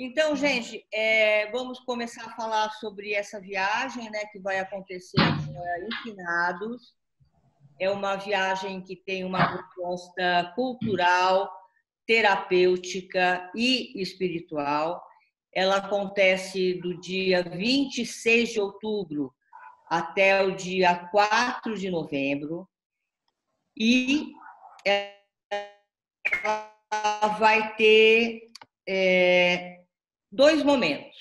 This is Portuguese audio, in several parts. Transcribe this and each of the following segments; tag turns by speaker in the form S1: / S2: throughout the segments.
S1: Então, gente, vamos começar a falar sobre essa viagem, né, que vai acontecer agora em Finados. É uma viagem que tem uma proposta cultural, terapêutica e espiritual. Ela acontece do dia 26 de outubro até o dia 4 de novembro e ela vai ter dois momentos.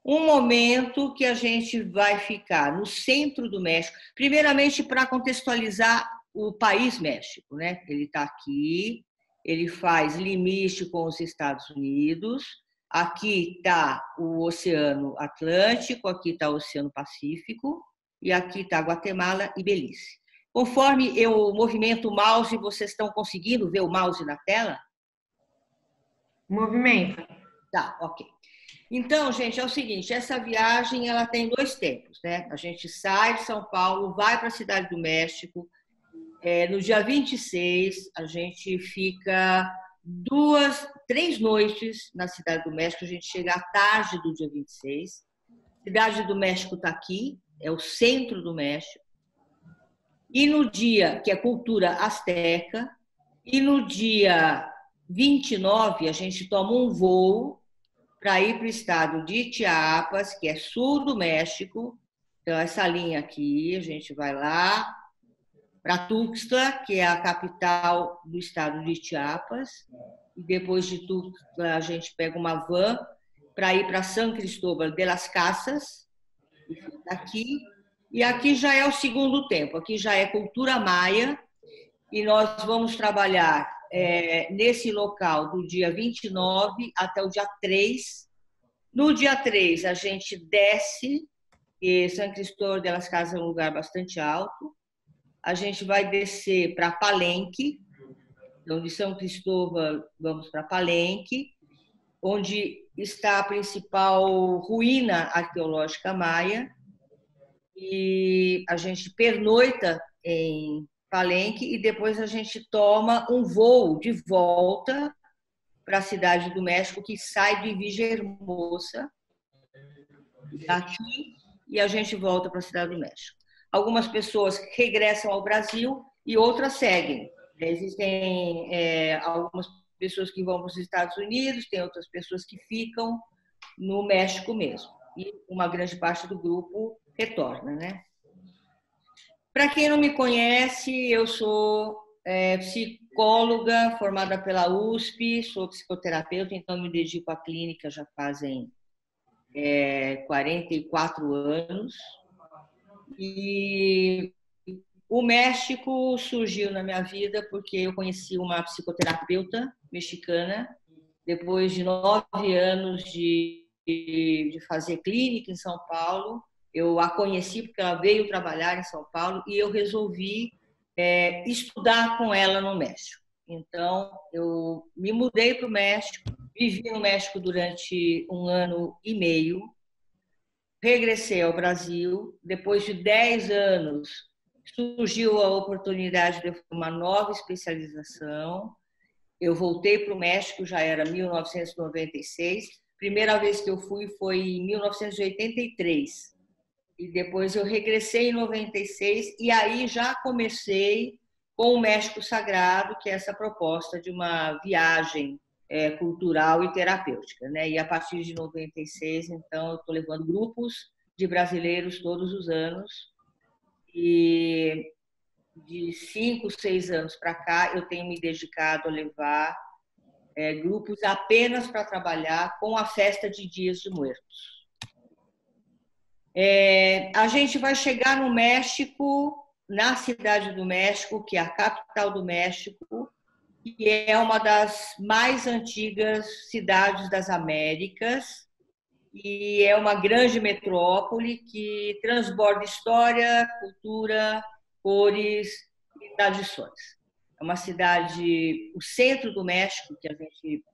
S1: Um momento que a gente vai ficar no centro do México, primeiramente para contextualizar o país México, né? Ele está aqui, ele faz limite com os Estados Unidos, aqui está o Oceano Atlântico, aqui está o Oceano Pacífico, e aqui está Guatemala e Belize. Conforme eu movimento o mouse, vocês estão conseguindo ver o mouse na tela?
S2: Movimento.
S1: Tá, ok. Então, gente, é o seguinte, essa viagem ela tem dois tempos, né? A gente sai de São Paulo, vai para a Cidade do México. No dia 26, a gente fica 3 noites na Cidade do México. A gente chega à tarde do dia 26. A Cidade do México está aqui, é o centro do México. E no dia, que é cultura asteca, e no dia 29, a gente toma um voo para ir para o estado de Chiapas, que é sul do México. Então, essa linha aqui, a gente vai lá para Tuxtla, que é a capital do estado de Chiapas. E depois de Tuxtla, a gente pega uma van para ir para San Cristóbal de las Casas, aqui. E aqui já é o segundo tempo, aqui já é cultura maia, e nós vamos trabalhar nesse local do dia 29 até o dia 3. No dia 3, a gente desce, e San Cristóbal de las Casas é um lugar bastante alto. A gente vai descer para Palenque, então de São Cristóbal vamos para Palenque, onde está a principal ruína arqueológica maia, e a gente pernoita em Palenque e depois a gente toma um voo de volta para a Cidade do México, que sai de Villahermosa, aqui, e a gente volta para a Cidade do México. Algumas pessoas regressam ao Brasil e outras seguem. Existem algumas pessoas que vão para os Estados Unidos, tem outras pessoas que ficam no México mesmo. E uma grande parte do grupo retorna, né? Para quem não me conhece, eu sou psicóloga formada pela USP, sou psicoterapeuta, então me dedico à clínica já fazem 44 anos. E o México surgiu na minha vida porque eu conheci uma psicoterapeuta mexicana, depois de 9 anos de fazer clínica em São Paulo. Eu a conheci porque ela veio trabalhar em São Paulo e eu resolvi estudar com ela no México. Então, eu me mudei para o México, vivi no México durante 1 ano e meio, regressei ao Brasil. Depois de 10 anos, surgiu a oportunidade de uma nova especialização. Eu voltei para o México, já era 1996. Primeira vez que eu fui foi em 1983. E depois eu regressei em 96 e aí já comecei com o México Sagrado, que é essa proposta de uma viagem cultural e terapêutica, né? E a partir de 96, então, eu estou levando grupos de brasileiros todos os anos. E de 5, 6 anos para cá, eu tenho me dedicado a levar grupos apenas para trabalhar com a festa de Dias de Muertos. A gente vai chegar no México, na Cidade do México, que é a capital do México, que é uma das mais antigas cidades das Américas e é uma grande metrópole que transborda história, cultura, cores e tradições. É uma cidade, o centro do México, que a gente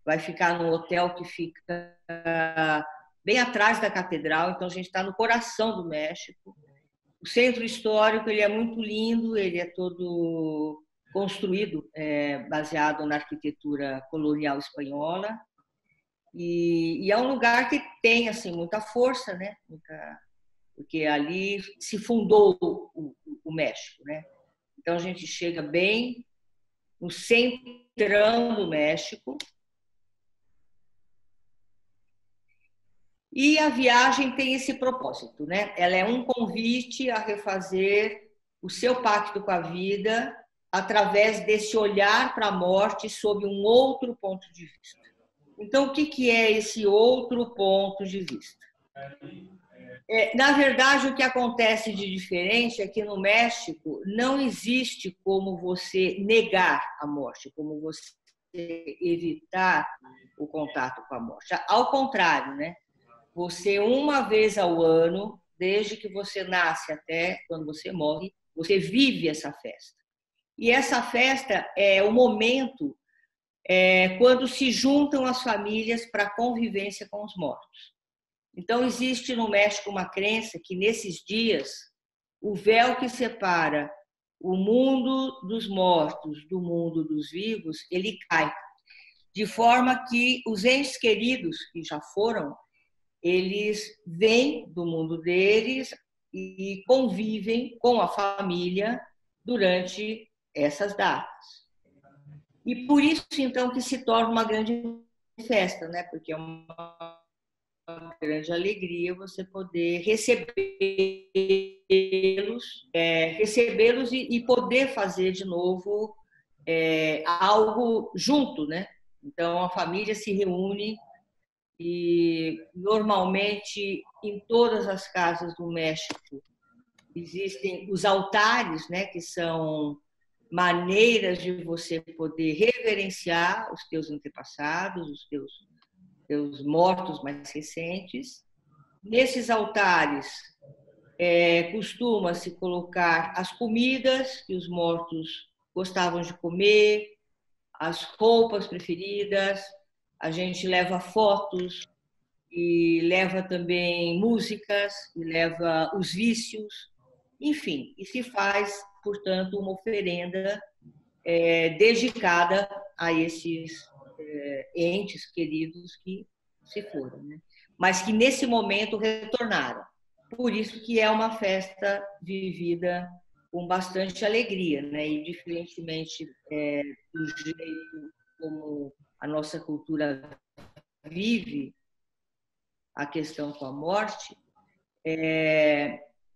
S1: vai ficar num hotel que fica bem atrás da catedral, então a gente está no coração do México. O centro histórico ele é muito lindo, ele é todo construído baseado na arquitetura colonial espanhola. E é um lugar que tem assim muita força, né? Porque ali se fundou o México, né? Então a gente chega bem no centrão do México. E a viagem tem esse propósito, né? Ela é um convite a refazer o seu pacto com a vida através desse olhar para a morte sob um outro ponto de vista. Então, o que é esse outro ponto de vista? Na verdade, o que acontece de diferente é que no México não existe como você negar a morte, como você evitar o contato com a morte. Ao contrário, né? Você, uma vez ao ano, desde que você nasce até quando você morre, você vive essa festa. E essa festa é o momento quando se juntam as famílias para a convivência com os mortos. Então, existe no México uma crença que, nesses dias, o véu que separa o mundo dos mortos do mundo dos vivos, ele cai. De forma que os entes queridos que já foram, eles vêm do mundo deles e convivem com a família durante essas datas. E por isso, então, que se torna uma grande festa, né? Porque é uma grande alegria você poder recebê-los e poder fazer de novo algo junto, né? Então, a família se reúne e, normalmente, em todas as casas do México, existem os altares, né? Que são maneiras de você poder reverenciar os teus antepassados, os teus mortos mais recentes. Nesses altares, costuma-se colocar as comidas que os mortos gostavam de comer, as roupas preferidas, a gente leva fotos e leva também músicas, e leva os vícios, enfim, e se faz, portanto, uma oferenda dedicada a esses entes queridos que se foram, né? Mas que nesse momento retornaram. Por isso que é uma festa vivida com bastante alegria, né? E diferentemente do jeito como a nossa cultura vive a questão com a morte,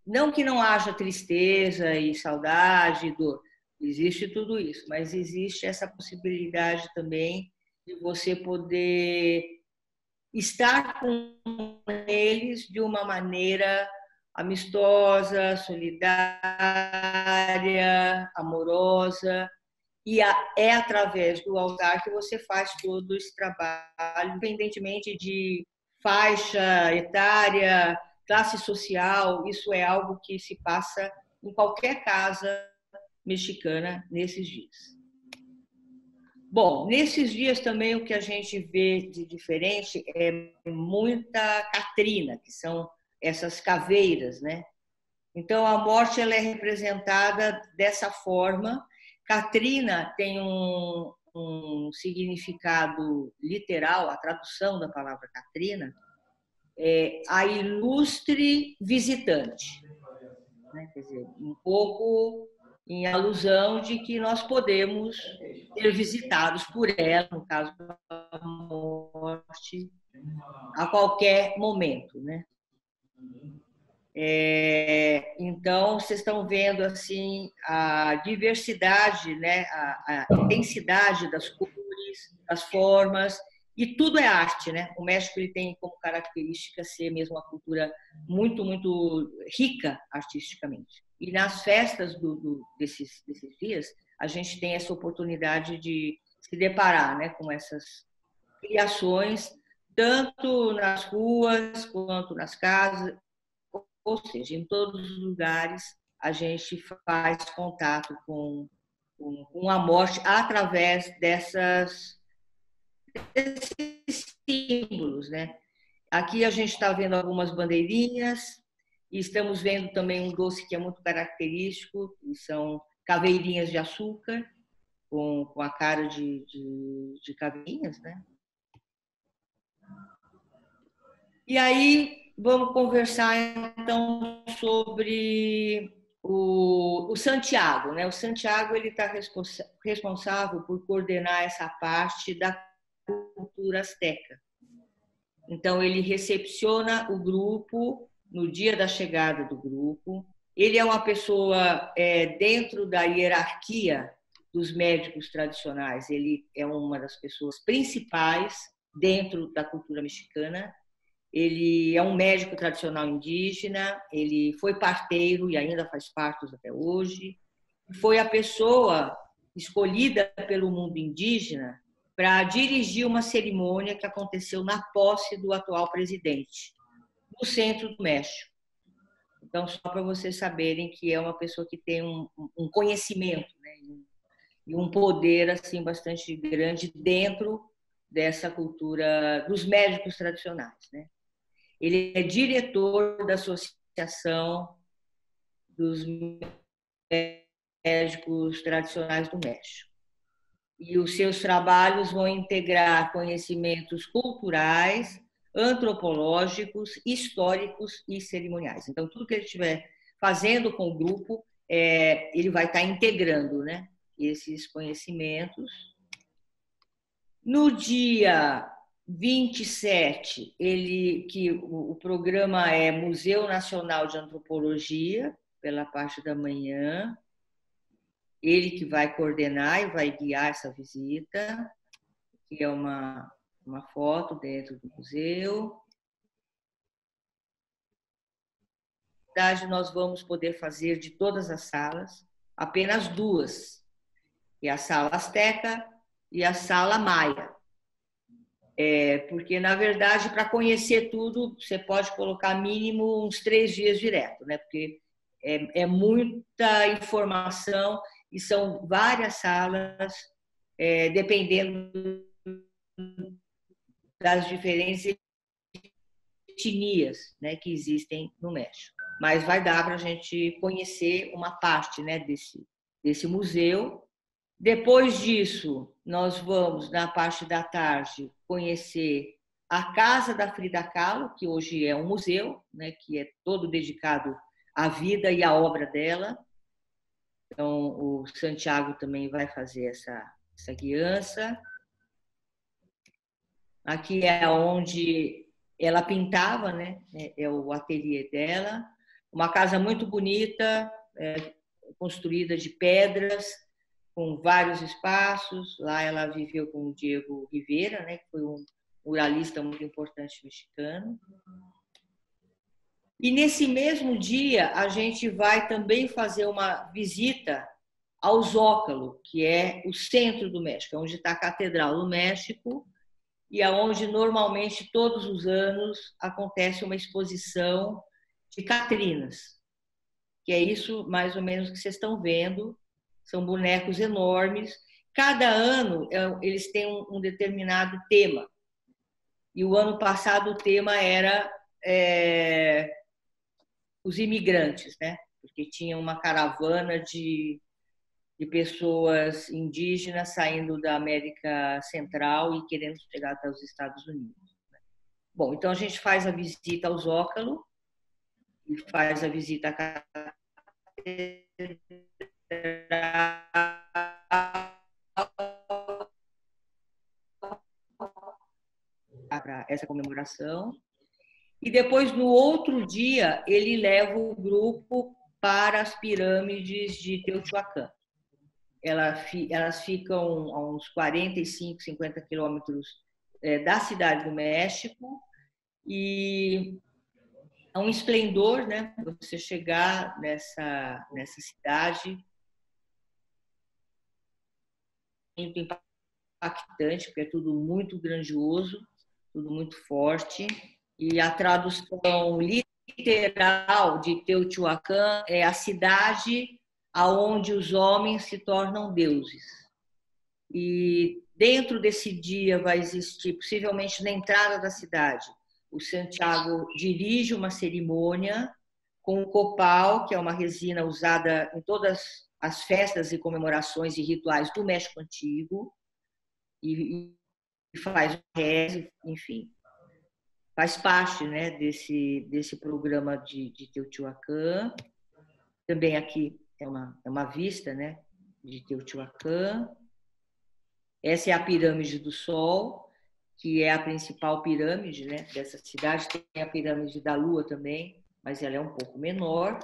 S1: não que não haja tristeza e saudade e dor, existe tudo isso, mas existe essa possibilidade também de você poder estar com eles de uma maneira amistosa, solidária, amorosa, e é através do altar que você faz todo esse trabalho, independentemente de faixa etária, classe social, isso é algo que se passa em qualquer casa mexicana nesses dias. Bom, nesses dias também o que a gente vê de diferente é muita catrina, que são essas caveiras, né? Então a morte ela é representada dessa forma. Catrina tem um significado literal, a tradução da palavra Catrina é a ilustre visitante, né? Quer dizer, um pouco em alusão de que nós podemos ser visitados por ela, no caso da morte, a qualquer momento, né? Então, vocês estão vendo assim a diversidade, né? A intensidade das cores, das formas, e tudo é arte, né? O México ele tem como característica ser mesmo uma cultura muito, muito rica artisticamente. E nas festas desses dias, a gente tem essa oportunidade de se deparar, né, com essas criações, tanto nas ruas quanto nas casas, ou seja, em todos os lugares a gente faz contato com a morte através desses símbolos, né? Aqui a gente está vendo algumas bandeirinhas e estamos vendo também um doce que é muito característico, que são caveirinhas de açúcar com a cara de caveirinhas, né? E aí vamos conversar então sobre o Santiago, né? O Santiago ele está responsável por coordenar essa parte da cultura asteca. Então ele recepciona o grupo no dia da chegada do grupo. Ele é uma pessoa dentro da hierarquia dos médicos tradicionais. Ele é uma das pessoas principais dentro da cultura mexicana. Ele é um médico tradicional indígena, ele foi parteiro e ainda faz partos até hoje. Foi a pessoa escolhida pelo mundo indígena para dirigir uma cerimônia que aconteceu na posse do atual presidente, no centro do México. Então, só para vocês saberem que é uma pessoa que tem um conhecimento, né, e um poder assim bastante grande dentro dessa cultura dos médicos tradicionais, né? Ele é diretor da Associação dos Médicos Tradicionais do México. E os seus trabalhos vão integrar conhecimentos culturais, antropológicos, históricos e cerimoniais. Então, tudo que ele estiver fazendo com o grupo, ele vai estar integrando, né, esses conhecimentos. No dia 27, o programa é Museu Nacional de Antropologia, pela parte da manhã. Ele que vai coordenar e vai guiar essa visita, que é uma foto dentro do museu. Na verdade, nós vamos poder fazer de todas as salas, apenas duas, que é a sala Azteca e a sala Maia. Porque, na verdade, para conhecer tudo, você pode colocar mínimo uns 3 dias direto, né? Porque é muita informação e são várias salas, dependendo das diferentes etnias, né, que existem no México. Mas vai dar para a gente conhecer uma parte, né, desse museu. Depois disso, nós vamos, na parte da tarde, conhecer a Casa da Frida Kahlo, que hoje é um museu, né, que é todo dedicado à vida e à obra dela. Então, o Santiago também vai fazer essa guiança. Aqui é onde ela pintava, né? É o ateliê dela. Uma casa muito bonita, construída de pedras, com vários espaços. Lá ela viveu com o Diego Rivera, né, que foi um muralista muito importante mexicano. E nesse mesmo dia, a gente vai também fazer uma visita ao Zócalo, que é o centro do México, onde está a Catedral do México e aonde normalmente todos os anos acontece uma exposição de Catrinas, que é isso mais ou menos que vocês estão vendo. São bonecos enormes. Cada ano eles têm um determinado tema. E o ano passado o tema era os imigrantes, né? Porque tinha uma caravana de pessoas indígenas saindo da América Central e querendo chegar até os Estados Unidos. Bom, então a gente faz a visita ao Zócalo e faz a visita à para essa comemoração. E depois, no outro dia, ele leva o grupo para as pirâmides de Teotihuacan. Elas ficam a uns 45, 50 quilômetros da cidade do México e é um esplendor, né? Você chegar nessa cidade, muito impactante, porque é tudo muito grandioso, tudo muito forte. E a tradução literal de Teotihuacan é a cidade aonde os homens se tornam deuses. E dentro desse dia vai existir, possivelmente na entrada da cidade, o Santiago dirige uma cerimônia com o copal, que é uma resina usada em todas as festas e comemorações e rituais do México Antigo, e faz reza, enfim, faz parte, né, desse programa de Teotihuacan. Também aqui é uma vista, né, de Teotihuacan. Essa é a Pirâmide do Sol, que é a principal pirâmide, né, dessa cidade. Tem a Pirâmide da Lua também, mas ela é um pouco menor.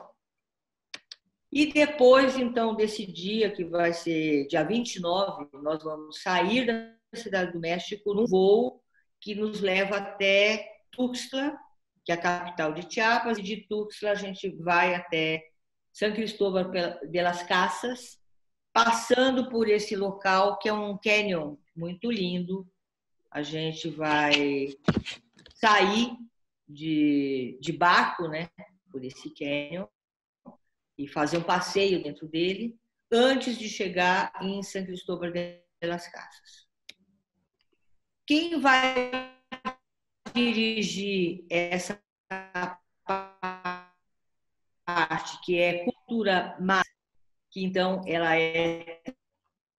S1: E depois, então, desse dia, que vai ser dia 29, nós vamos sair da Cidade do México num voo que nos leva até Tuxtla, que é a capital de Chiapas, e de Tuxtla a gente vai até San Cristóbal de las Casas, passando por esse local que é um canyon muito lindo. A gente vai sair de barco, né, por esse canyon e fazer um passeio dentro dele antes de chegar em San Cristóbal de las Casas. Quem vai dirigir essa parte que é cultura maya, que então ela é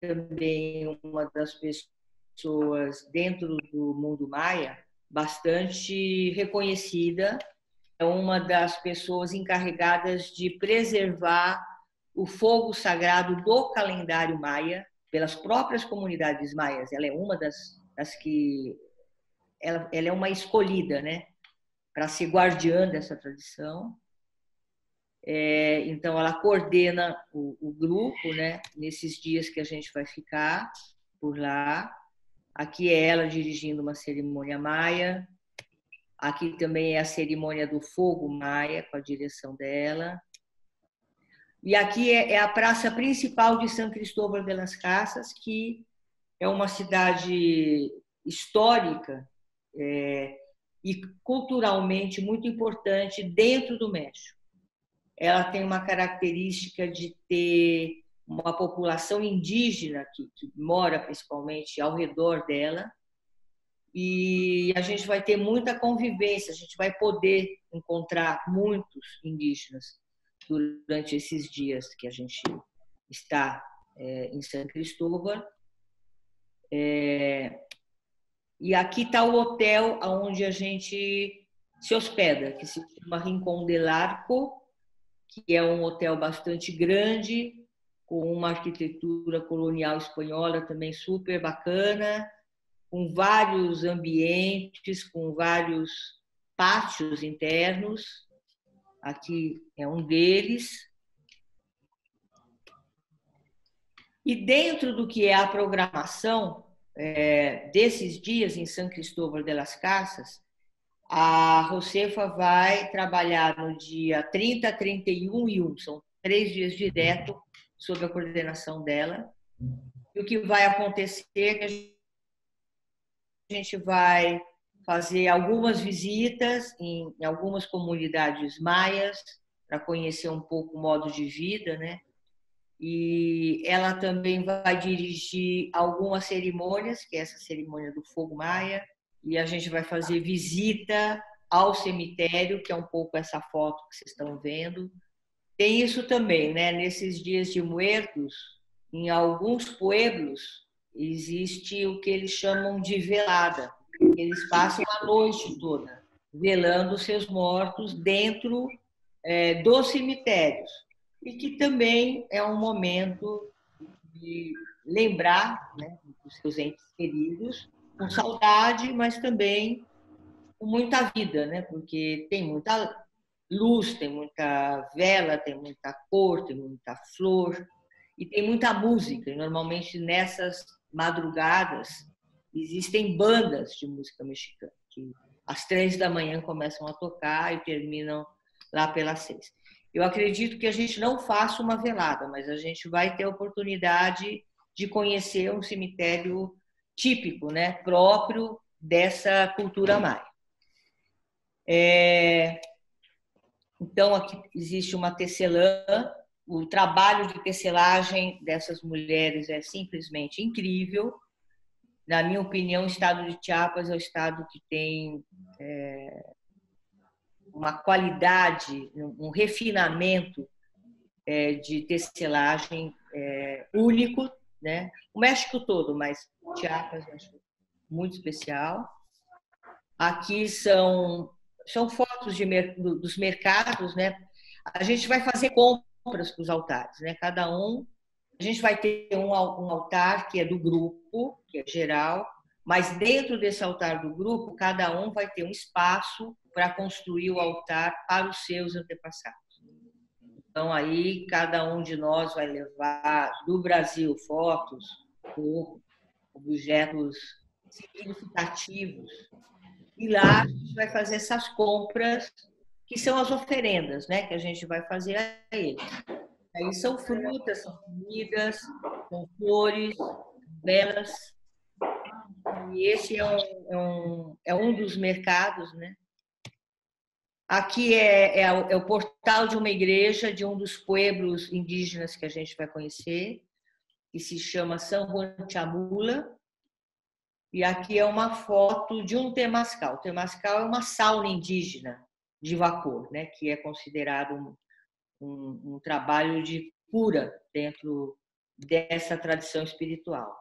S1: também uma das pessoas dentro do mundo maia bastante reconhecida, é uma das pessoas encarregadas de preservar o fogo sagrado do calendário maia pelas próprias comunidades maias. Ela é uma das que ela é uma escolhida, né, para ser guardiã dessa tradição. Então, ela coordena o grupo, né, nesses dias que a gente vai ficar por lá. Aqui é ela dirigindo uma cerimônia maia. Aqui também é a cerimônia do fogo maia, com a direção dela. E aqui é a praça principal de San Cristóbal de las Casas, que é uma cidade histórica e culturalmente muito importante dentro do México. Ela tem uma característica de ter uma população indígena que mora principalmente ao redor dela, e a gente vai ter muita convivência, a gente vai poder encontrar muitos indígenas durante esses dias que a gente está em San Cristóbal. E aqui está o hotel onde a gente se hospeda, que se chama Rincón del Arco, que é um hotel bastante grande, com uma arquitetura colonial espanhola também super bacana, com vários ambientes, com vários pátios internos. Aqui é um deles. E dentro do que é a programação desses dias em San Cristóbal de las Casas, a Josefa vai trabalhar no dia 30, 31 e 1. São 3 dias direto sob a coordenação dela. E o que vai acontecer é que a gente vai fazer algumas visitas em algumas comunidades maias para conhecer um pouco o modo de vida, né? E ela também vai dirigir algumas cerimônias, que é essa cerimônia do fogo maia, e a gente vai fazer visita ao cemitério, que é um pouco essa foto que vocês estão vendo. Tem isso também, né? Nesses dias de Muertos, em alguns pueblos, existe o que eles chamam de velada. Eles passam a noite toda velando seus mortos dentro dos cemitérios. E que também é um momento de lembrar, né, dos seus entes queridos, com saudade, mas também com muita vida, né? Porque tem muita luz, tem muita vela, tem muita cor, tem muita flor e tem muita música. E normalmente nessas madrugadas existem bandas de música mexicana que às 3 da manhã começam a tocar e terminam lá pelas 6. Eu acredito que a gente não faça uma velada, mas a gente vai ter a oportunidade de conhecer um cemitério típico, né, próprio dessa cultura maia. Então, aqui existe uma tecelã. O trabalho de tecelagem dessas mulheres é simplesmente incrível. Na minha opinião, o estado de Chiapas é o estado que tem uma qualidade, um refinamento de tecelagem único, né? O México todo, mas Chiapas eu acho muito especial. Aqui são fotos dos mercados, né? A gente vai fazer compras para os altares, né? Cada um, a gente vai ter um altar que é do grupo, que é geral, mas dentro desse altar do grupo, cada um vai ter um espaço para construir o altar para os seus antepassados. Então, aí, cada um de nós vai levar do Brasil fotos ou objetos significativos. E lá a gente vai fazer essas compras, que são as oferendas, né? Que a gente vai fazer a eles. Aí são frutas, são comidas, são flores, velas. E esse é um dos mercados, né? Aqui é o portal de uma igreja de um dos pueblos indígenas que a gente vai conhecer, que se chama San Juan Chamula. E aqui é uma foto de um temazcal. O temazcal é uma sauna indígena de vapor, né? Que é considerado um trabalho de cura dentro dessa tradição espiritual,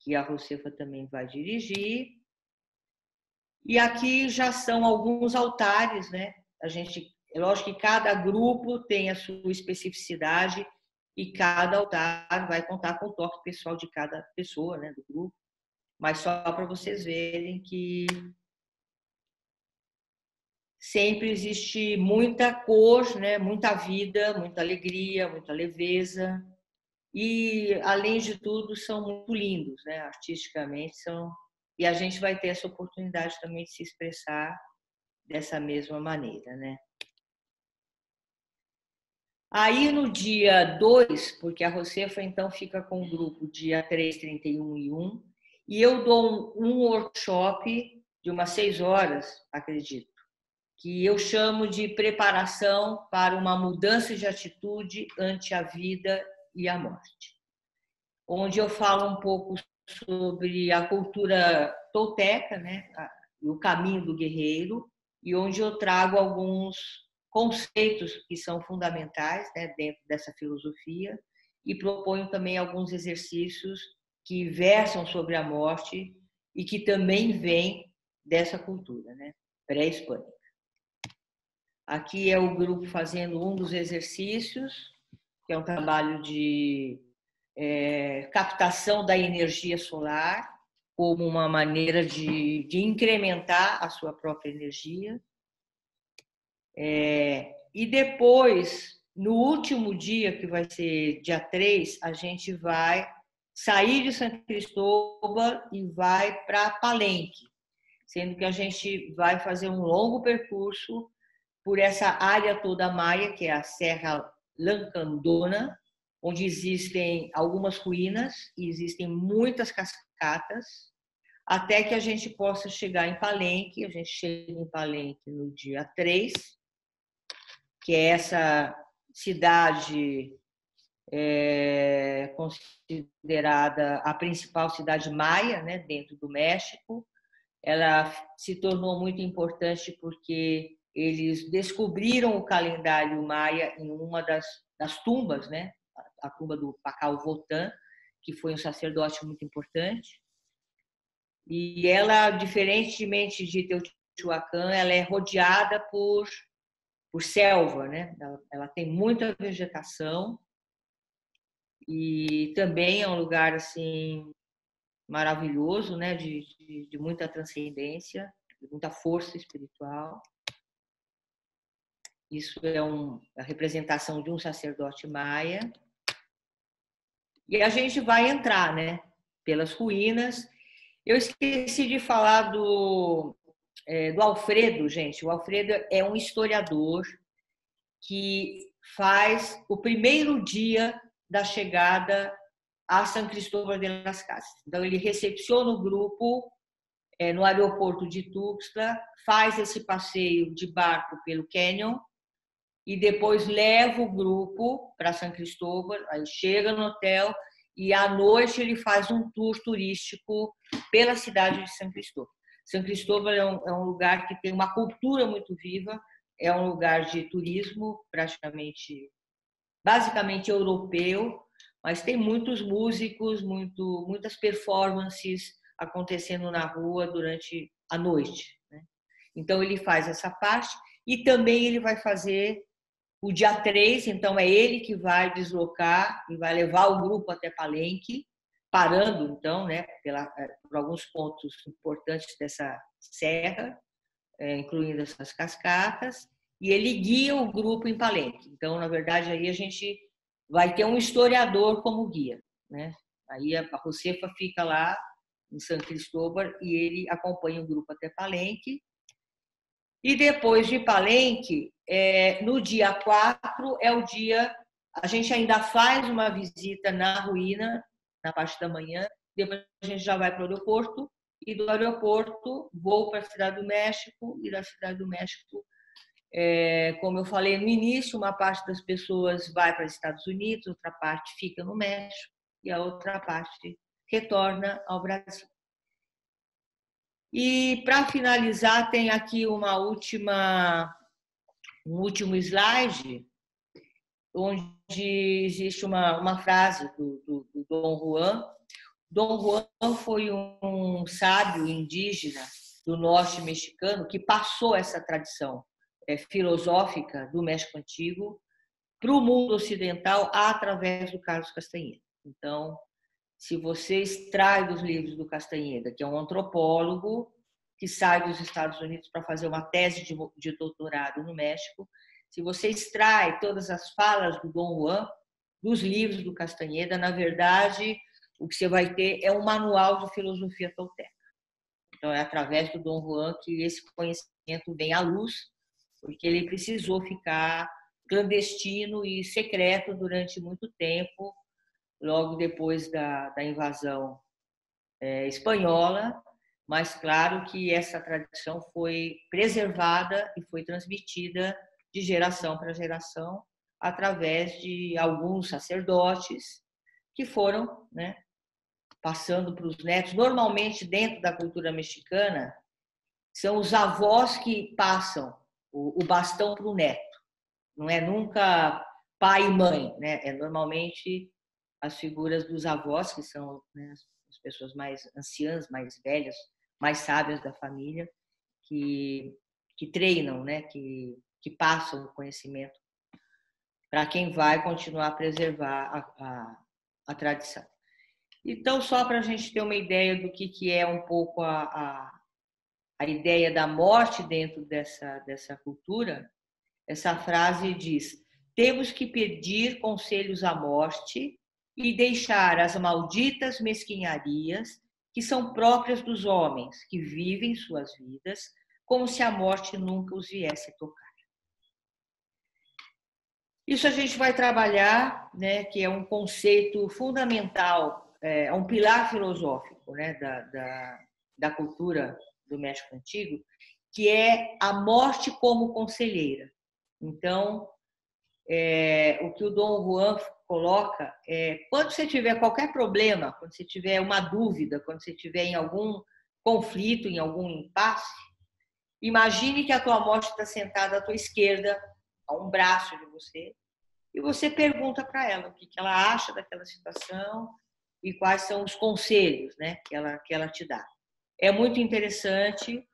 S1: que a Josefa também vai dirigir. E aqui já são alguns altares, né? É lógico que cada grupo tem a sua especificidade e cada altar vai contar com o toque pessoal de cada pessoa, né, do grupo. Mas só para vocês verem que sempre existe muita cor, né, muita vida, muita alegria, muita leveza. E, além de tudo, são muito lindos, né, artisticamente. E a gente vai ter essa oportunidade também de se expressar dessa mesma maneira, né? Aí no dia 2, porque a Josefa então fica com o grupo dia 3, 31 e 1, e eu dou um workshop de umas 6 horas, acredito, que eu chamo de preparação para uma mudança de atitude ante a vida e a morte, onde eu falo um pouco sobre a cultura tolteca, né, o caminho do guerreiro, e onde eu trago alguns conceitos que são fundamentais, né, dentro dessa filosofia, e proponho também alguns exercícios que versam sobre a morte e que também vêm dessa cultura, né, pré-hispânica. Aqui é o grupo fazendo um dos exercícios, que é um trabalho de captação da energia solar como uma maneira de incrementar a sua própria energia. E depois, no último dia, que vai ser dia 3, a gente vai sair de São Cristóvão e vai para Palenque, sendo que a gente vai fazer um longo percurso por essa área toda maia, que é a Serra Lancandona, onde existem algumas ruínas e existem muitas cascatas, até que a gente possa chegar em Palenque. A gente chega em Palenque no dia 3, que é essa cidade considerada a principal cidade maia, né, dentro do México. Ela se tornou muito importante porque eles descobriram o calendário maia em uma das tumbas, né? A tumba do Pacal Votan, que foi um sacerdote muito importante. E ela, diferentemente de Teotihuacan, ela é rodeada por selva, né? Ela tem muita vegetação e também é um lugar assim maravilhoso, né? De muita transcendência, de muita força espiritual. Isso é a representação de um sacerdote maia. E a gente vai entrar, né, pelas ruínas. Eu esqueci de falar do Alfredo, gente. O Alfredo é um historiador que faz o primeiro dia da chegada a São Cristóvão de las Casas. Então, ele recepciona o grupo no aeroporto de Tuxtla, faz esse passeio de barco pelo Canyon, e depois leva o grupo para São Cristóvão, aí chega no hotel e à noite ele faz um tour turístico pela cidade de São Cristóvão. São Cristóvão é um lugar que tem uma cultura muito viva, é um lugar de turismo basicamente europeu, mas tem muitos músicos, muitas performances acontecendo na rua durante a noite, né? Então, ele faz essa parte e também ele vai fazer o dia 3, então é ele que vai deslocar e vai levar o grupo até Palenque, parando, então, né, por alguns pontos importantes dessa serra, incluindo essas cascatas, e ele guia o grupo em Palenque. Então, na verdade, aí a gente vai ter um historiador como guia, né? Aí a Josefa fica lá em São Cristóvão e ele acompanha o grupo até Palenque. E depois de Palenque, no dia 4 é o dia... A gente ainda faz uma visita na ruína, na parte da manhã, depois a gente já vai para o aeroporto, e do aeroporto vou para a Cidade do México, e da Cidade do México, como eu falei no início, uma parte das pessoas vai para os Estados Unidos, outra parte fica no México, e a outra parte retorna ao Brasil. E, para finalizar, tem aqui um último slide, onde existe uma frase do Dom Juan. Dom Juan foi um sábio indígena do norte mexicano que passou essa tradição filosófica do México Antigo para o mundo ocidental através do Carlos Castaneda. Então, se você extrai dos livros do Castaneda, que é um antropólogo que sai dos Estados Unidos para fazer uma tese de doutorado no México, se você extrai todas as falas do Dom Juan dos livros do Castaneda, na verdade, o que você vai ter é um manual de filosofia tolteca. Então, é através do Dom Juan que esse conhecimento vem à luz, porque ele precisou ficar clandestino e secreto durante muito tempo, logo depois da invasão espanhola, mas claro que essa tradição foi preservada e foi transmitida de geração para geração através de alguns sacerdotes que foram, né, passando para os netos. Normalmente, dentro da cultura mexicana, são os avós que passam o bastão para o neto. Não é nunca pai e mãe, né? É normalmente as figuras dos avós, que são, né, as pessoas mais anciãs, mais velhas, mais sábias da família, que treinam, né? Que passam o conhecimento para quem vai continuar a preservar a tradição. Então, só para a gente ter uma ideia do que é um pouco a ideia da morte dentro dessa cultura, essa frase diz: temos que pedir conselhos à morte e deixar as malditas mesquinharias que são próprias dos homens que vivem suas vidas como se a morte nunca os viesse tocar. Isso a gente vai trabalhar, né, que é um conceito fundamental, é um pilar filosófico, né, da cultura do México Antigo, que é a morte como conselheira. Então, o que o Dom Juan coloca é: quando você tiver qualquer problema, quando você tiver uma dúvida, quando você tiver em algum conflito, em algum impasse, imagine que a tua morte está sentada à tua esquerda, a um braço de você, e você pergunta para ela o que ela acha daquela situação e quais são os conselhos, né, que ela te dá. É muito interessante.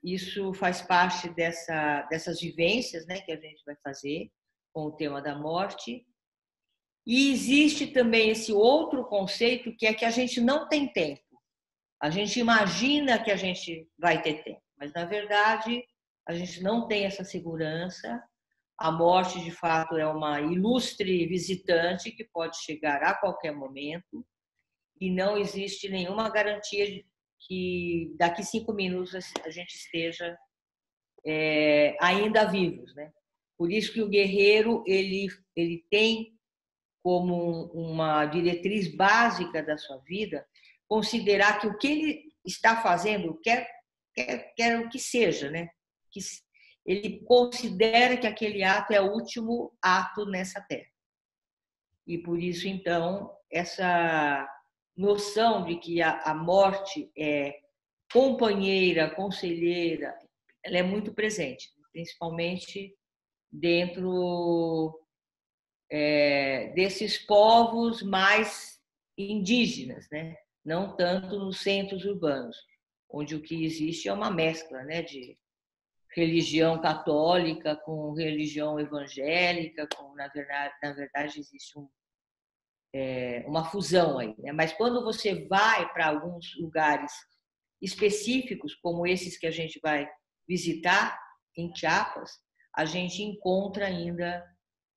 S1: Isso faz parte dessas vivências, né, que a gente vai fazer com o tema da morte. E existe também esse outro conceito, que é que a gente não tem tempo. A gente imagina que a gente vai ter tempo, mas, na verdade, a gente não tem essa segurança. A morte, de fato, é uma ilustre visitante que pode chegar a qualquer momento e não existe nenhuma garantia de que daqui 5 minutos a gente esteja ainda vivos, né? Por isso que o guerreiro ele tem como uma diretriz básica da sua vida considerar que o que ele está fazendo, quer o que seja, né? Que ele considera que aquele ato é o último ato nessa terra. E por isso, então, essa noção de que a morte é companheira, conselheira, ela é muito presente, principalmente dentro desses povos mais indígenas, né? Não tanto nos centros urbanos, onde o que existe é uma mescla, né, de religião católica com religião evangélica, na verdade existe uma fusão aí, né? Mas quando você vai para alguns lugares específicos, como esses que a gente vai visitar em Chiapas, a gente encontra ainda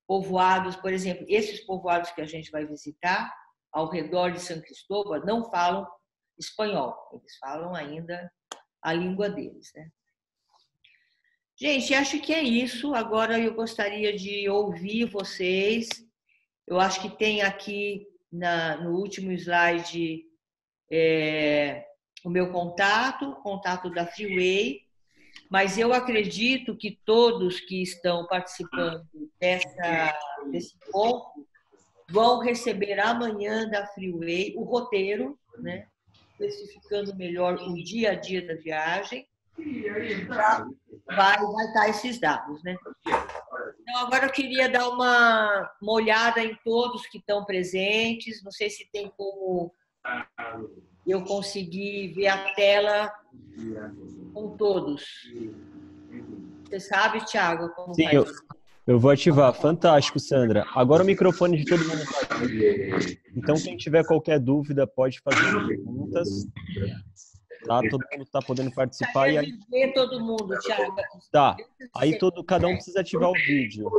S1: povoados, por exemplo, esses povoados que a gente vai visitar ao redor de São Cristóvão não falam espanhol, eles falam ainda a língua deles, né? Gente, acho que é isso. Agora eu gostaria de ouvir vocês. Eu acho que tem aqui no último slide o meu contato da Freeway, mas eu acredito que todos que estão participando desse ponto vão receber amanhã da Freeway o roteiro, né, especificando melhor o dia a dia da viagem. Vai estar esses dados, né? Então, agora eu queria dar uma olhada em todos que estão presentes. Não sei se tem como eu conseguir ver a tela com todos. Você sabe, Thiago, como
S2: Sim,
S1: faz?
S2: eu vou ativar. Fantástico, Sandra. Agora o microfone de todo mundo está aqui. Então, quem tiver qualquer dúvida, pode fazer perguntas. Tá? Todo mundo está podendo participar. E aí...
S1: ver todo mundo, Thiago.
S2: Tá. Aí cada um precisa ativar o vídeo.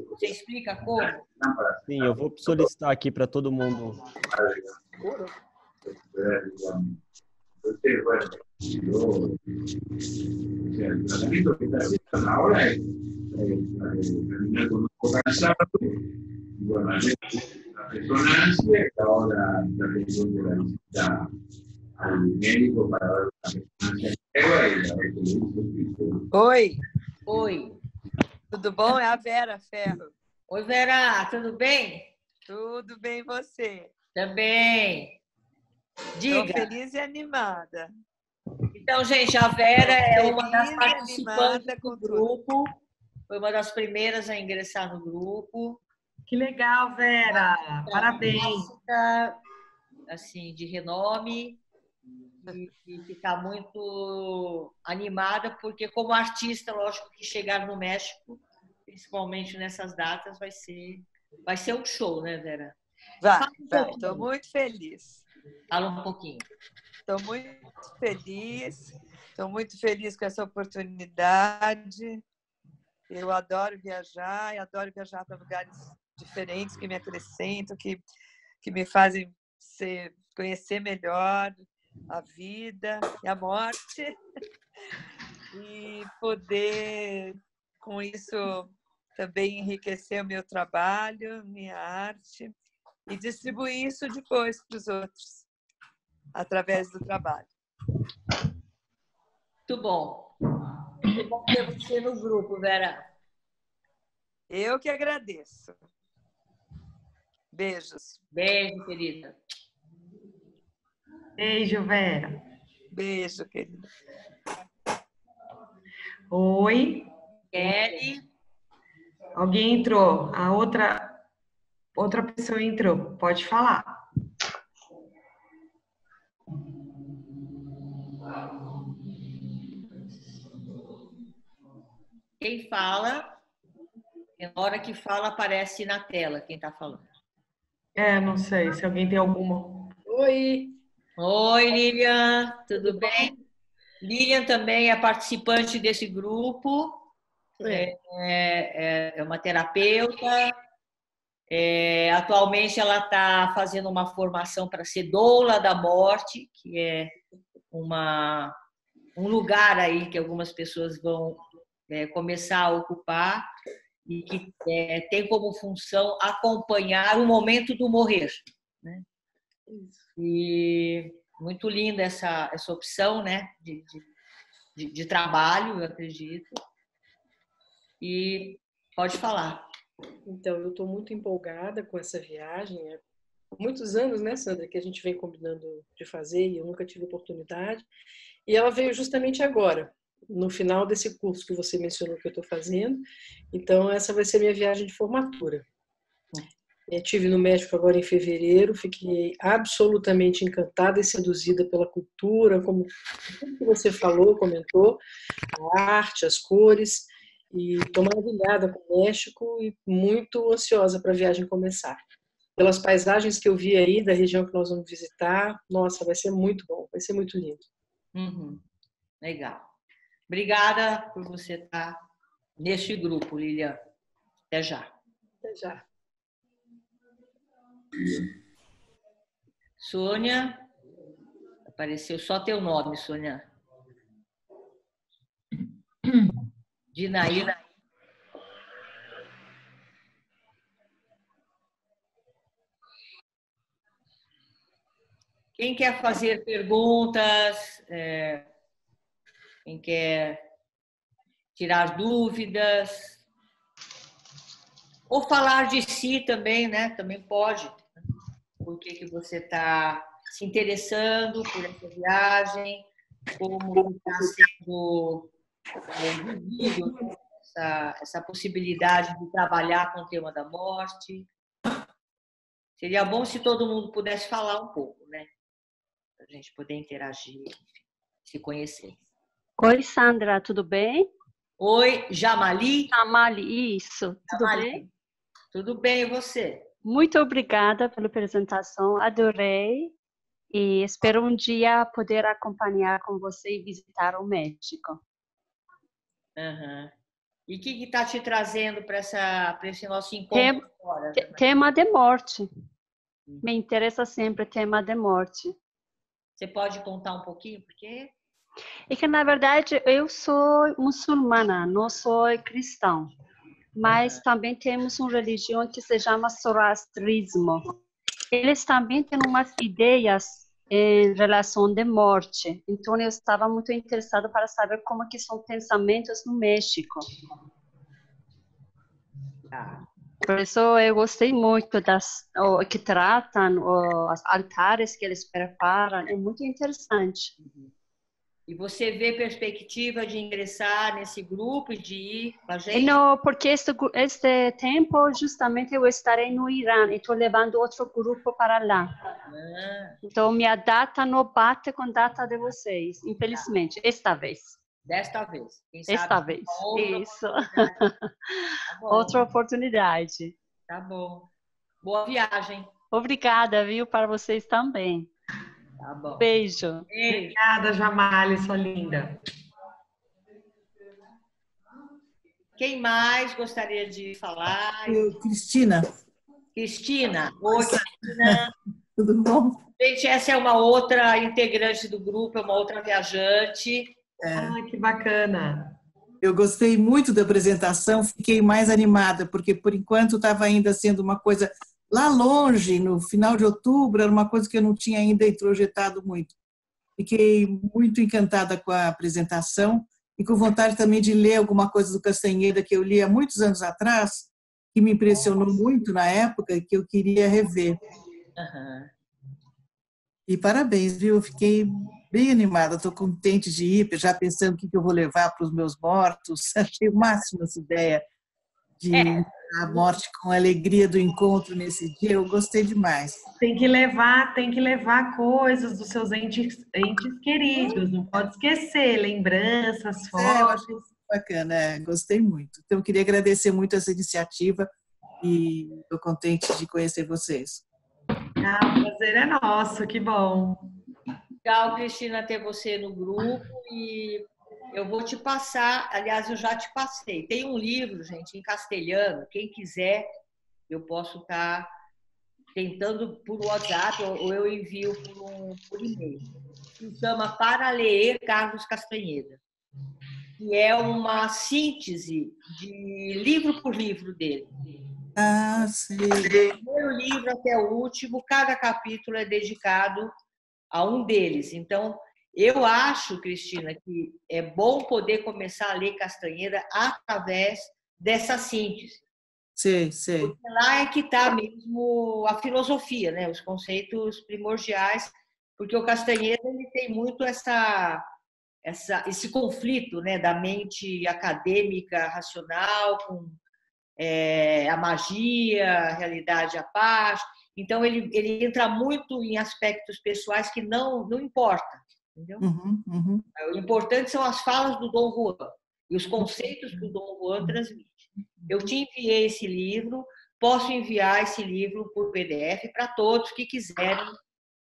S1: Você explica como?
S2: Sim, eu vou solicitar aqui para todo mundo.
S3: El tratamiento que está haciendo ahora es terminar con un poco cansado. Bueno, hay una resonancia que ahora está teniendo la visita al médico para ver una resonancia nueva y a ver qué le dice.
S4: Oi,
S1: Oi.
S4: tudo bom? É a Vera Ferro.
S1: Oi, Vera, tudo bem?
S4: Tudo bem, você?
S1: Também. Diga.
S4: Estou feliz e animada.
S1: Então, gente, a Vera é uma das participantes do grupo. Foi uma das primeiras a ingressar no grupo.
S5: Que legal, Vera! Parabéns!
S1: Assim, de renome e que está muito animada, porque como artista, lógico que chegar no México, principalmente nessas datas, vai ser um show, né, Vera?
S4: Vai. Estou muito feliz.
S1: Fala um pouquinho.
S4: Estou muito feliz com essa oportunidade. Eu adoro viajar e adoro viajar para lugares diferentes que me acrescentam, que me fazem conhecer melhor a vida e a morte e poder, com isso, também enriquecer o meu trabalho, minha arte e distribuir isso depois para os outros, através do trabalho.
S1: Muito bom. Muito bom ter você no grupo, Vera.
S4: Eu que agradeço. Beijos.
S1: Beijo, querida.
S5: Beijo, Vera.
S4: Beijo, querida.
S5: Oi.
S1: Kelly.
S5: Alguém entrou. A outra pessoa entrou. Pode falar.
S1: Quem fala, na hora que fala, aparece na tela quem está falando.
S5: Não sei se alguém tem alguma.
S6: Oi!
S1: Oi, Lilian, tudo bem? Lilian também é participante desse grupo, é uma terapeuta. Atualmente ela está fazendo uma formação para ser doula da morte, que é um lugar aí que algumas pessoas vão começar a ocupar e que tem como função acompanhar o momento do morrer, né? E muito linda essa opção, né, de trabalho, eu acredito. E pode falar.
S6: Então, eu estou muito empolgada com essa viagem. Há muitos anos, né, Sandra, que a gente vem combinando de fazer e eu nunca tive oportunidade. E ela veio justamente agora, no final desse curso que você mencionou que eu estou fazendo. Então, essa vai ser minha viagem de formatura. Estive no México agora em fevereiro, fiquei absolutamente encantada e seduzida pela cultura, como tudo que você falou, comentou, a arte, as cores, e estou maravilhada com o México e muito ansiosa para a viagem começar. Pelas paisagens que eu vi aí da região que nós vamos visitar, nossa, vai ser muito bom, vai ser muito lindo.
S1: Uhum. Legal. Obrigada por você estar neste grupo, Lilian. Até já.
S6: Até já.
S1: Sônia, apareceu só teu nome, Sônia. Dinaíra. Quem quer fazer perguntas, quem quer tirar dúvidas, ou falar de si também, né? Também pode. Por que você está se interessando por essa viagem, como está sendo vivido essa possibilidade de trabalhar com o tema da morte. Seria bom se todo mundo pudesse falar um pouco, né? Para a gente poder interagir, se conhecer.
S7: Oi, Sandra, tudo bem?
S1: Oi, Jamali?
S7: Jamali, isso. Tudo
S1: Jamali.
S7: bem?
S1: Tudo bem, e você?
S7: Muito obrigada pela apresentação, adorei. E espero um dia poder acompanhar com você e visitar o México.
S1: Uhum. E o que está te trazendo para esse nosso encontro agora?
S7: Tema de morte. Me interessa sempre o tema de morte.
S1: Você pode contar um pouquinho? Porque...
S7: É que, na verdade, eu sou muçulmana, não sou cristão. Mas também temos uma religião que se chama zoroastrismo. Eles também têm umas ideias em relação de morte. Então, eu estava muito interessada para saber como que são pensamentos no México. Por isso, eu gostei muito que tratam, os altares que eles preparam. É muito interessante.
S1: E você vê perspectiva de ingressar nesse grupo e de ir com a gente?
S7: Não, porque este tempo, justamente, eu estarei no Irã e estou levando outro grupo para lá. Então, minha data não bate com a data de vocês, infelizmente, esta vez.
S1: Desta vez. Quem sabe
S7: esta vez, isso.
S1: Tá
S7: Outra oportunidade.
S1: Tá bom. Boa viagem.
S7: Obrigada, viu, para vocês também.
S1: Tá bom.
S7: Beijo.
S5: Obrigada, Jamali, sua linda.
S1: Quem mais gostaria de falar?
S8: Cristina.
S1: Cristina. Oi, Cristina.
S8: Tudo bom?
S1: Gente, essa é uma outra integrante do grupo, é uma outra viajante.
S5: Que bacana.
S8: Eu gostei muito da apresentação, fiquei mais animada, porque por enquanto estava ainda sendo uma coisa lá longe, no final de outubro, era uma coisa que eu não tinha ainda introjetado muito. Fiquei muito encantada com a apresentação e com vontade também de ler alguma coisa do Castanheda que eu li há muitos anos atrás, que me impressionou muito na época e que eu queria rever.
S1: Uhum.
S8: E parabéns, viu? Eu fiquei bem animada, estou contente de ir, já pensando o que eu vou levar para os meus mortos. Achei o máximo essa ideia de a morte com a alegria do encontro nesse dia, eu gostei demais.
S5: Tem que levar coisas dos seus entes queridos, não pode esquecer, lembranças, fotos.
S8: Eu achei bacana, gostei muito. Então, eu queria agradecer muito essa iniciativa e estou contente de conhecer vocês.
S5: O prazer é nosso, que bom.
S1: Legal, Cristina, ter você no grupo e eu vou te passar, aliás, eu já te passei. Tem um livro, gente, em castelhano, quem quiser, eu posso estar tentando por WhatsApp ou eu envio por e-mail. Se chama Para Ler Carlos Castanheda. E é uma síntese de livro por livro dele.
S8: Sim.
S1: Do primeiro livro até o último, cada capítulo é dedicado a um deles. Então, eu acho, Cristina, que é bom poder começar a ler Castanheda através dessa síntese.
S8: Sei.
S1: Porque lá é que está mesmo a filosofia, né? Os conceitos primordiais, porque o Castanheda ele tem muito esse conflito, né, da mente acadêmica, racional, a magia, a realidade à parte. Então, ele entra muito em aspectos pessoais que não importa, entendeu? O importante são as falas do Dom Juan e os conceitos que o Dom Juan transmite. Eu te enviei esse livro, posso enviar esse livro por PDF para todos que quiserem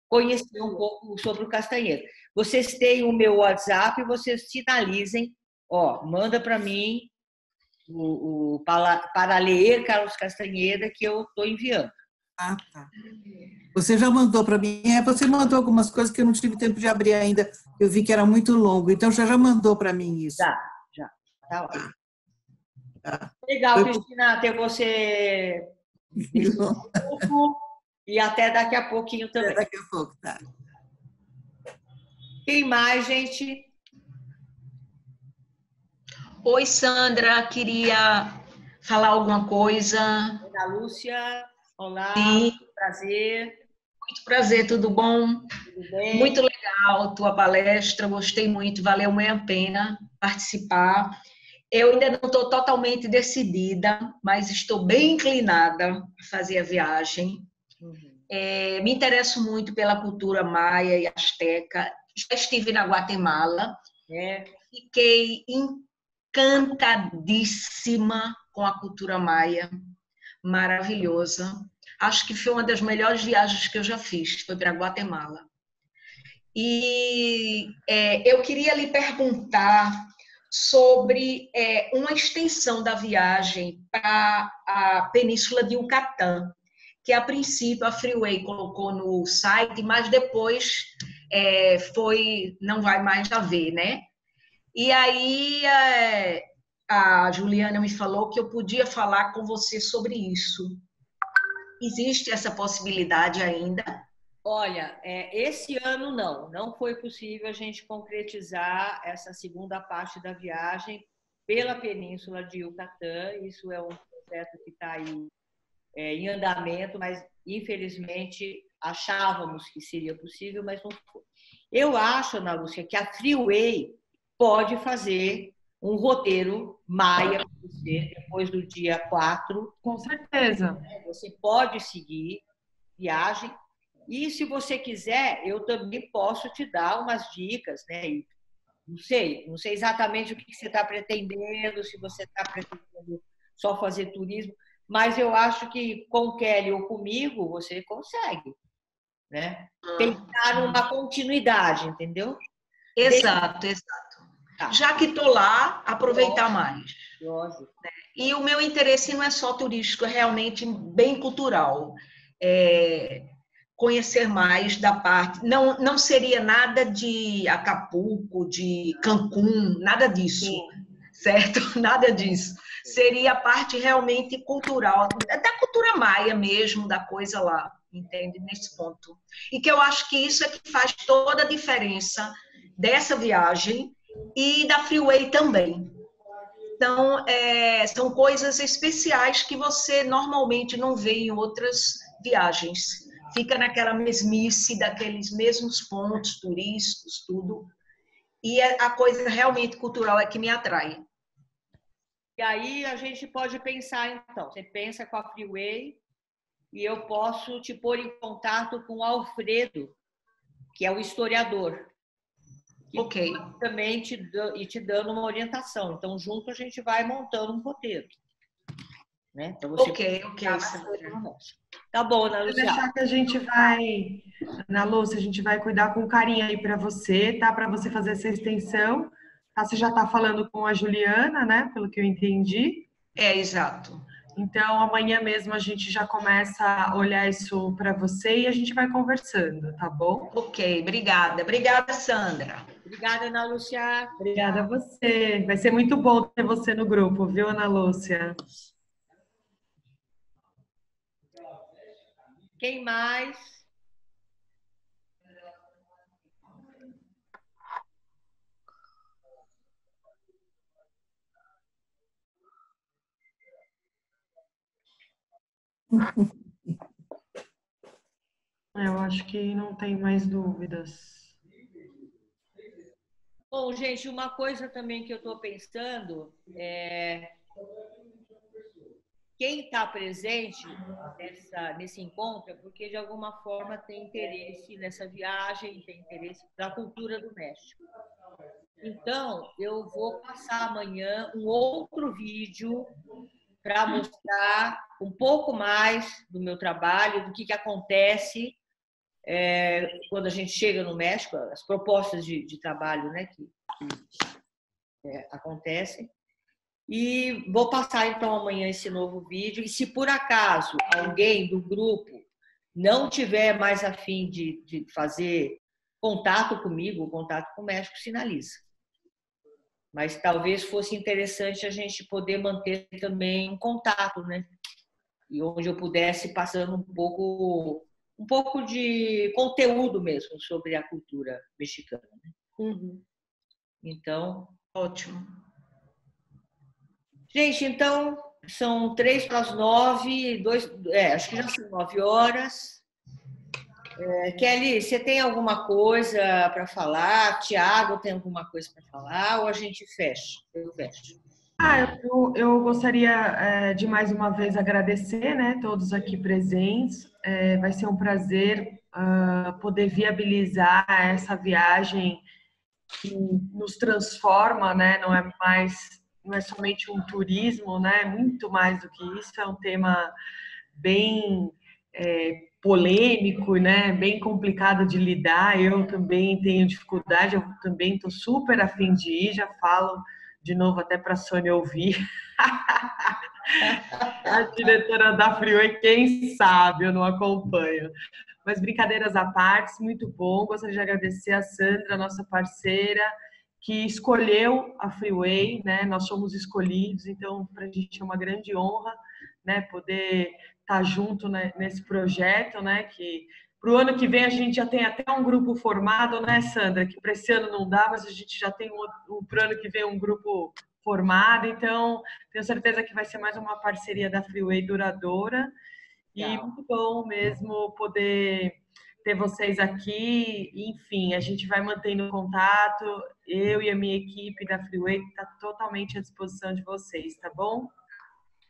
S1: conhecer um pouco sobre o Castanheira. Vocês têm o meu WhatsApp, vocês sinalizem, manda para mim para ler Carlos Castanheira, que eu estou enviando.
S8: Ah, tá. Você já mandou para mim, você mandou algumas coisas que eu não tive tempo de abrir ainda, eu vi que era muito longo, então já mandou para mim isso.
S1: Já, tá lá. Tá. Legal, Cristina, ter você nesse grupo e até daqui a pouquinho também.
S8: Até daqui a pouco, tá.
S1: Quem mais, gente?
S9: Oi, Sandra, queria falar alguma coisa.
S1: Ana Lúcia, olá,
S9: Sim.
S1: prazer.
S9: Muito prazer, tudo bom?
S1: Tudo bem?
S9: Muito legal tua palestra, gostei muito, valeu muito a pena participar. Eu ainda não estou totalmente decidida, mas estou bem inclinada a fazer a viagem. Me interesso muito pela cultura maia e asteca. Já estive na Guatemala. Fiquei encantadíssima com a cultura maia. Maravilhosa. Acho que foi uma das melhores viagens que eu já fiz. Foi para a Guatemala. E eu queria lhe perguntar sobre uma extensão da viagem para a Península de Yucatán, que a princípio a Freeway colocou no site, mas depois não vai mais haver, né? E aí a Juliana me falou que eu podia falar com você sobre isso. Existe essa possibilidade ainda?
S1: Olha, esse ano não foi possível a gente concretizar essa segunda parte da viagem pela Península de Yucatán. Isso é um projeto que está aí em andamento, mas infelizmente achávamos que seria possível, mas não foi. Eu acho, Ana Lúcia, que a Freeway pode fazer um roteiro maia para você depois do dia 4.
S5: Com certeza.
S1: Você pode seguir viagem. E se você quiser, eu também posso te dar umas dicas, né? E não sei exatamente o que você está pretendendo, se você está pretendendo só fazer turismo, mas eu acho que com o Kelly ou comigo você consegue, né? Tentar uma continuidade, entendeu?
S9: Exato. Tá. Já que estou lá, aproveitar mais.
S1: Lógico.
S9: E o meu interesse não é só turístico, é realmente bem cultural. Conhecer mais da parte... Não seria nada de Acapulco, de Cancún, nada disso. Sim. Certo? Nada disso. Seria a parte realmente cultural, da cultura maia mesmo, da coisa lá, entende? Nesse ponto. E que eu acho que isso é que faz toda a diferença dessa viagem e da Freeway também. Então, são coisas especiais que você normalmente não vê em outras viagens. Fica naquela mesmice daqueles mesmos pontos turísticos, tudo. E a coisa realmente cultural é que me atrai.
S1: E aí a gente pode pensar, então, você pensa com a Freeway e eu posso te pôr em contato com o Alfredo, que é o historiador.
S9: Ok.
S1: Também te dando uma orientação. Então, junto a gente vai montando um roteiro. Né? Então, você
S9: ok.
S1: Tá bom, Ana Lúcia.
S5: Deixar que a gente vai, Ana Lúcia, a gente vai cuidar com carinho aí para você, tá? Para você fazer essa extensão. Tá? Você já está falando com a Juliana, né? Pelo que eu entendi.
S9: Exato.
S5: Então, amanhã mesmo a gente já começa a olhar isso para você e a gente vai conversando, tá bom?
S9: Ok, obrigada. Obrigada, Sandra.
S1: Obrigada, Ana Lúcia.
S5: Obrigada a você. Vai ser muito bom ter você no grupo, viu, Ana Lúcia?
S1: Quem mais?
S5: Eu acho que não tem mais dúvidas.
S1: Bom, gente, uma coisa também que eu estou pensando quem está presente nesse encontro é porque, de alguma forma, tem interesse nessa viagem, tem interesse na cultura do México. Então, eu vou passar amanhã um outro vídeo para mostrar um pouco mais do meu trabalho, do que acontece quando a gente chega no México, as propostas de trabalho, né, que acontecem. E vou passar, então, amanhã esse novo vídeo. E se, por acaso, alguém do grupo não tiver mais a fim de fazer contato comigo, contato com o México, sinaliza. Mas talvez fosse interessante a gente poder manter também um contato, né? E onde eu pudesse passando um pouco de conteúdo mesmo sobre a cultura mexicana. Né?
S6: Uhum.
S1: Então,
S9: Ótimo.
S1: Gente, então são 8:45, acho que já são 9 horas. Kelly, você tem alguma coisa para falar? Tiago, tem alguma coisa para falar? Ou a gente fecha? Eu fecho.
S5: Eu gostaria de mais uma vez agradecer, né, todos aqui presentes. Vai ser um prazer poder viabilizar essa viagem que nos transforma, né? Não é somente um turismo, né? Muito mais do que isso. É um tema bem polêmico, né? Bem complicado de lidar. Eu também tenho dificuldade. Eu também estou super afim de ir. Já falo de novo até para a Sônia ouvir. A diretora da Freeway, quem sabe, eu não acompanho. Mas brincadeiras à parte, muito bom. Gostaria de agradecer a Sandra, nossa parceira, que escolheu a Freeway, né? Nós somos escolhidos, então para a gente é uma grande honra, né? Poder estar junto, né, nesse projeto, né? Que para o ano que vem a gente já tem até um grupo formado, né, Sandra? Que para esse ano não dá, mas a gente já tem para o ano que vem um grupo formado, então tenho certeza que vai ser mais uma parceria da Freeway duradoura. E muito bom mesmo poder ter vocês aqui. Enfim, a gente vai mantendo contato. Eu e a minha equipe da Freeway está totalmente à disposição de vocês, tá bom?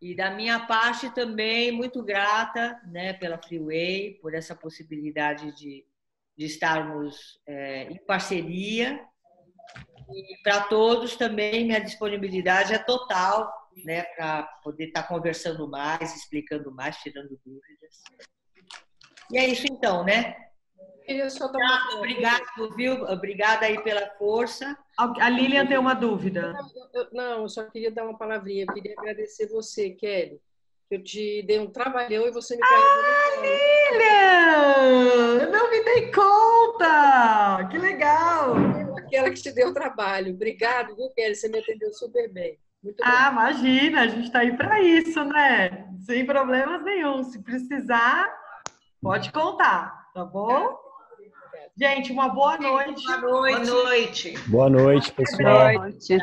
S1: E da minha parte também, muito grata, né, pela Freeway, por essa possibilidade de estarmos em parceria. E para todos também, minha disponibilidade é total, né, para poder estar conversando mais, explicando mais, tirando dúvidas. E é isso então, né?
S6: Queria só dar uma...
S1: Obrigado, viu? Obrigada aí pela força.
S5: A Lilian tem uma dúvida.
S6: Eu só queria dar uma palavrinha. Eu queria agradecer você, Kelly. Eu te dei um trabalhão e você me carregou.
S5: Lilian! Eu não me dei conta! Que legal!
S6: Aquela que te deu trabalho. Obrigado, viu, Kelly? Você me atendeu super bem. Muito bem.
S5: Imagina, a gente está aí para isso, né? Sem problemas nenhum. Se precisar, pode contar, tá bom? Gente, uma boa noite.
S9: Boa noite.
S2: Boa noite, pessoal.
S7: Boa noite.